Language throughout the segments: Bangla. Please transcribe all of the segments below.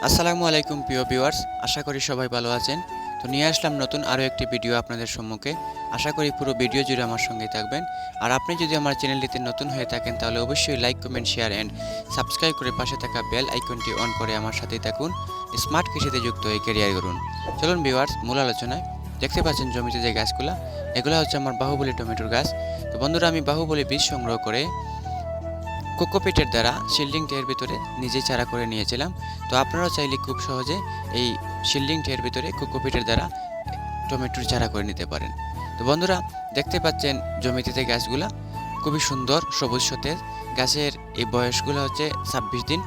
আসসালামু আলাইকুম প্রিয় ভিউয়ার্স, আশা করি সবাই ভালো আছেন। তো নিয়ে আসলাম নতুন আরও একটি ভিডিও আপনাদের সম্মুখে। আশা করি পুরো ভিডিও জুড়ে আমার সঙ্গেই থাকবেন। আর আপনি যদি আমার চ্যানেলটিতে নতুন হয়ে থাকেন তাহলে অবশ্যই like, comment, share and subscribe করে পাশে থাকা বেল আইকনটি অন করে আমার সাথেই থাকুন। স্মার্ট কৃষিতে যুক্ত হয়ে ক্যারিয়ার করুন। চলুন ভিউয়ার্স, মূল আলোচনায়। দেখতে পাচ্ছেন জমিতে যে গাছগুলো, এগুলো হচ্ছে আমার বাহুবলী টমেটোর গাছ। তো বন্ধুরা, আমি বাহুবলী বীজ সংগ্রহ করে কোকোপিটের দ্বারা শিল্ডিং ট্রের ভিতরে নিজেই চারা করে নিয়েছিলাম। তো আপনারাও চাইলে খুব সহজে এই শিল্ডিং ট্রের ভিতরে কোকোপিটের দ্বারা টমেটোর চারা করে নিতে পারেন। তো বন্ধুরা, দেখতে পাচ্ছেন জমিতে যে গাছগুলা খুবই সুন্দর সবুজ সতেজ। গাছের এই বয়সগুলো হচ্ছে 26 দিন।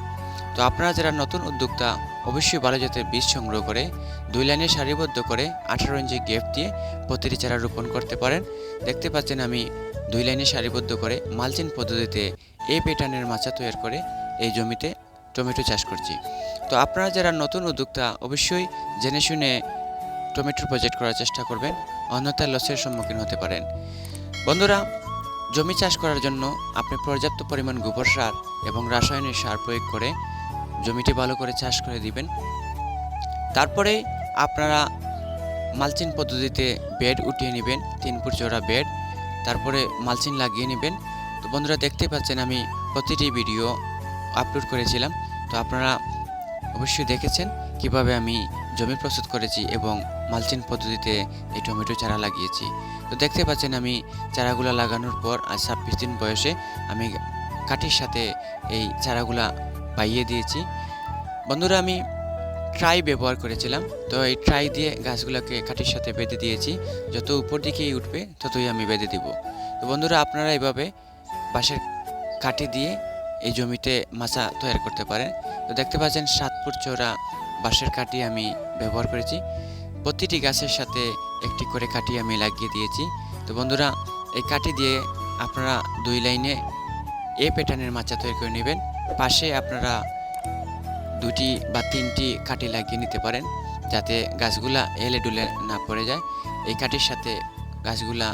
তো আপনারা যারা নতুন উদ্যোক্তা, অবশ্যই ভালো জাতের বীজ সংগ্রহ করে 2 লাইনে সারিবদ্ধ করে 18 ইঞ্চি গ্যাপ দিয়ে প্রতিটি চারা রোপণ করতে পারেন। দেখতে পাচ্ছেন আমি 2 লাইনে সারিবদ্ধ করে মালচিং পদ্ধতিতে এই প্যাটার্নের মাচা তৈরি করে এই জমিতে টমেটো চাষ করছি। তো আপনারা যারা নতুন উদ্যোক্তা, অবশ্যই জেনে শুনে টমেটোর প্রজেক্ট করার চেষ্টা করবেন, অন্যথায় লসের সম্মুখীন হতে পারেন। বন্ধুরা, জমি চাষ করার জন্য আপনি পর্যাপ্ত পরিমাণ গোবর সার এবং রাসায়নিক সার প্রয়োগ করে জমিটি ভালো করে চাষ করে দিবেন। তারপরে আপনারা মালচিং পদ্ধতিতে বেড উঠিয়ে নেবেন, 3 ফুট চওড়া বেড। তারপরে মালচিং লাগিয়ে নেবেন। তো বন্ধুরা, দেখতে পাচ্ছেন আমি প্রতিটি ভিডিও আপলোড করেছিলাম। তো আপনারা অবশ্যই দেখেছেন কিভাবে আমি জমি প্রস্তুত করেছি এবং মালচিং পদ্ধতিতে এই টমেটো চারা লাগিয়েছি। তো দেখতে পাচ্ছেন আমি চারাগুলা লাগানোর পর আজ 26 দিন বয়সে আমি কাঠির সাথে এই চারাগুলা বাইয়ে দিয়েছি। বন্ধুরা, আমি ট্রাই ব্যবহার করেছিলাম। তো এই ট্রাই দিয়ে গাছগুলোকে কাঠির সাথে বেঁধে দিয়েছি। যত উপর দিকেই উঠবে ততই আমি বেঁধে দিব। তো বন্ধুরা, আপনারা এইভাবে বাঁশের কাঠি দিয়ে এই জমিতে মাচা তৈরি করতে পারেন। তো দেখতে পাচ্ছেন 7 ফুট চওড়া বাঁশের কাঠি আমি ব্যবহার করেছি। প্রতিটি গাছের সাথে একটি করে কাঠি আমি লাগিয়ে দিয়েছি। তো বন্ধুরা, এই কাঠি দিয়ে আপনারা 2 লাইনে এ প্যাটার্নের মাচা তৈরি করে নেবেন। পাশে আপনারা 2টি বা 3টি কাঠি লাগিয়ে নিতে পারেন, যাতে গাছগুলা এলে ডুলে না পড়ে যায়। এই কাঠির সাথে গাছগুলা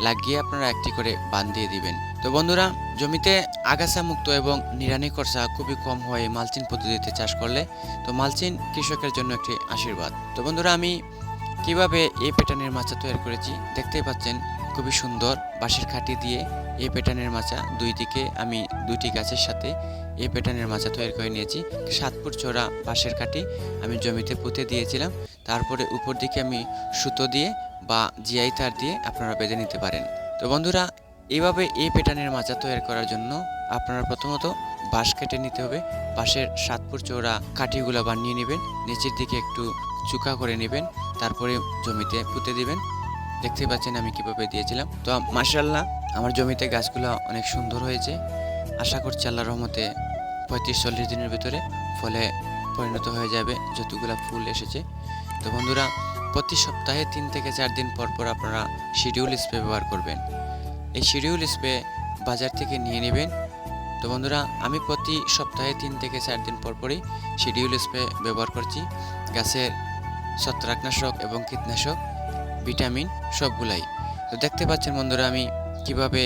লাগিয়ে আপনারা একটি করে বাঁধ দিয়ে দিবেন। তো বন্ধুরা, জমিতে আগাছা মুক্ত এবং নিড়ানি খরচা খুবই কম হয় মালচিং পদ্ধতিতে চাষ করলে। তো মালচিং কৃষকের জন্য একটি আশীর্বাদ। তো বন্ধুরা, আমি কিভাবে এই প্যাটার্নের মাচা তৈরি করেছি দেখতেই পাচ্ছেন। খুবই সুন্দর বাঁশের কাঠি দিয়ে এই প্যাটার্নের মাচা, 2 দিকে আমি 2টি গাছের সাথে এই প্যাটার্নের মাচা তৈরি করে নিয়েছি। 7 ফুট চওড়া বাঁশের কাঠি আমি জমিতে পুঁতে দিয়েছিলাম। তারপরে উপর দিকে আমি সুতো দিয়ে বা জিআই তার দিয়ে আপনারা বেঁধে নিতে পারেন। তো বন্ধুরা, এইভাবে এই প্যাটার্নের মাচা তৈরি করার জন্য আপনারা প্রথমত বাঁশ কেটে নিতে হবে। বাঁশের 7 ফুট চওড়া কাঠিগুলো বানিয়ে নেবেন, নিচের দিকে একটু চুকা করে নেবেন, তারপরে জমিতে পুঁতে দিবেন। দেখতে পাচ্ছেন আমি কিভাবে দিয়েছিলাম। তো মাশাআল্লাহ, আমার জমিতে গাছগুলো অনেক সুন্দর হয়েছে। আশা করছি আল্লাহর রহমতে 35-40 দিনের ভিতরে ফলে পরিণত হয়ে যাবে যতগুলো ফুল এসেছে। তো বন্ধুরা, প্রতি সপ্তাহে 3 থেকে 4 দিন পর পর আপনারা শিডিউল স্প্রে ব্যবহার করবেন। এই শিডিউল স্প্রে বাজার থেকে নিয়ে নেবেন। তো বন্ধুরা, আমি প্রতি সপ্তাহে 3 থেকে 4 দিন পর পরই শিডিউল স্প্রে ব্যবহার করছি। গাছের ছত্রাকনাশক এবং কীটনাশক, ভিটামিন সবগুলাই। তো দেখতে পাচ্ছেন বন্ধুরা, আমি কিভাবে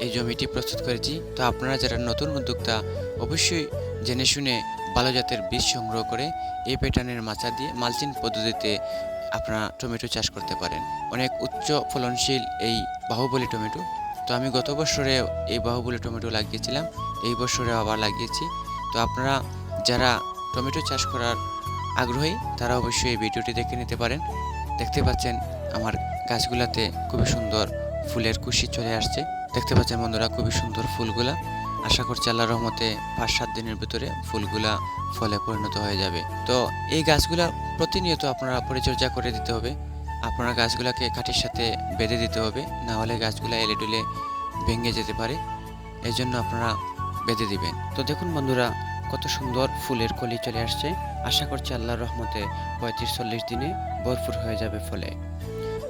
এই জমিটি প্রস্তুত করেছি। তো আপনারা যারা নতুন উদ্যোক্তা, অবশ্যই জেনে শুনে ভালো জাতের বীজ সংগ্রহ করে এই প্যাটার্নের মাচা দিয়ে মালচিং পদ্ধতিতে আপনারা টমেটো চাষ করতে পারেন। অনেক উচ্চ ফলনশীল এই বাহুবলী টমেটো। তো আমি গত বছরে এই বাহুবলী টমেটো লাগিয়েছিলাম, এই বছরে আবার লাগিয়েছি। তো আপনারা যারা টমেটো চাষ করার আগ্রহী তারা অবশ্যই এই ভিডিওটি দেখে নিতে পারেন। দেখতে পাচ্ছেন আমার গাছগুলাতে খুবই সুন্দর ফুলের কুশি চলে আসছে। দেখতে পাচ্ছেন বন্ধুরা, খুবই সুন্দর ফুলগুলা। আশা করছি আল্লাহর রহমতে 5-7 দিনের ভিতরে ফুলগুলা ফলে পরিণত হয়ে যাবে। তো এই গাছগুলা প্রতিনিয়ত আপনারা পরিচর্যা করে দিতে হবে। আপনারা গাছগুলাকে কাঠির সাথে বেঁধে দিতে হবে, না হলে গাছগুলা এলে ডুলে ভেঙে যেতে পারে। এই জন্য আপনারা বেঁধে দিবেন। তো দেখুন বন্ধুরা, কত সুন্দর ফুলের কলি চলে আসছে। আশা করছি আল্লাহর রহমতে 35-40 দিনে ভরপুর হয়ে যাবে ফলে।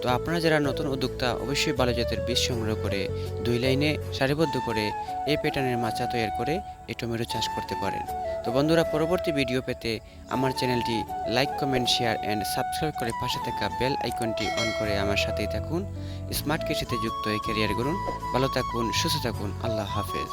তো আপনারা যারা নতুন উদ্যোক্তা, অবশ্যই ভালো জাতের বীজ সংগ্রহ করে 2 লাইনে সারিবদ্ধ করে এই প্যাটার্নের মাচা তৈরি করে এই টমেটো চাষ করতে পারেন। তো বন্ধুরা, পরবর্তী ভিডিও পেতে আমার চ্যানেলটি like, comment, share and subscribe করে পাশে থাকা বেল আইকনটি অন করে আমার সাথেই থাকুন। স্মার্ট কৃষিতে যুক্ত হয়ে ক্যারিয়ার গড়ুন। ভালো থাকুন, সুস্থ থাকুন। আল্লাহ হাফেজ।